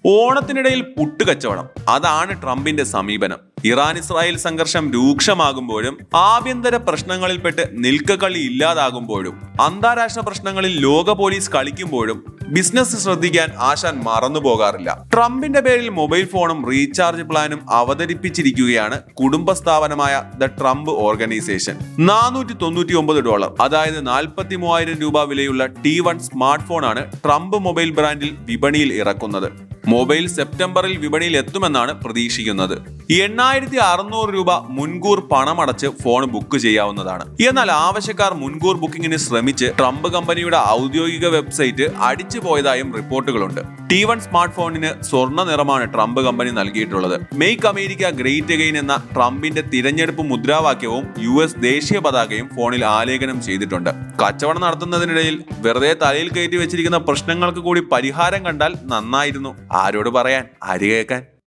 ഓണത്തിനിടയിൽ പുട്ടുകച്ചവടം, അതാണ് ട്രംപിന്റെ സമീപനം. ഇറാൻ ഇസ്രായേൽ സംഘർഷം രൂക്ഷമാകുമ്പോഴും ആഭ്യന്തര പ്രശ്നങ്ങളിൽപ്പെട്ട് നിൽക്കക്കളി ഇല്ലാതാകുമ്പോഴും അന്താരാഷ്ട്ര പ്രശ്നങ്ങളിൽ ലോക പോലീസ് കളിക്കുമ്പോഴും ബിസിനസ് ശ്രദ്ധിക്കാൻ ആശാൻ മറന്നു പോകാറില്ല. ട്രംപിന്റെ പേരിൽ മൊബൈൽ ഫോണും റീചാർജ് പ്ലാനും അവതരിപ്പിച്ചിരിക്കുകയാണ് കുടുംബ സ്ഥാപനമായ ദ ട്രംപ് ഓർഗനൈസേഷൻ. $499, അതായത് 43,000 രൂപ വിലയുള്ള T1 സ്മാർട്ട് ഫോണാണ് ട്രംപ് മൊബൈൽ ബ്രാൻഡിൽ വിപണിയിൽ ഇറക്കുന്നത്. മൊബൈൽ സെപ്റ്റംബറിൽ വിപണിയിൽ എത്തുമെന്നാണ് പ്രതീക്ഷിക്കുന്നത്. 8,600 രൂപ മുൻകൂർ പണമടച്ച് ഫോൺ ബുക്ക് ചെയ്യാവുന്നതാണ്. എന്നാൽ ആവശ്യക്കാർ മുൻകൂർ ബുക്കിംഗിന് ശ്രമിച്ച് ട്രംപ് കമ്പനിയുടെ ഔദ്യോഗിക വെബ്സൈറ്റ് അടിച്ചു പോയതായും റിപ്പോർട്ടുകളുണ്ട്. T1 സ്മാർട്ട് ഫോണിന് സ്വർണ്ണ നിറമാണ് ട്രംപ് കമ്പനി നൽകിയിട്ടുള്ളത്. മെയ്ക്ക് അമേരിക്ക ഗ്രേറ്റ് അഗെയിൻ എന്ന ട്രംപിന്റെ തിരഞ്ഞെടുപ്പ് മുദ്രാവാക്യവും US ദേശീയ പതാകയും ഫോണിൽ ആലേഖനം ചെയ്തിട്ടുണ്ട്. കച്ചവടം നടത്തുന്നതിനിടയിൽ വെറുതെ തലയിൽ കയറ്റി വെച്ചിരിക്കുന്ന പ്രശ്നങ്ങൾക്ക് കൂടി പരിഹാരം കണ്ടാൽ നന്നായിരുന്നു. ആരോട് പറയാൻ, ആര് കേൾക്കാൻ?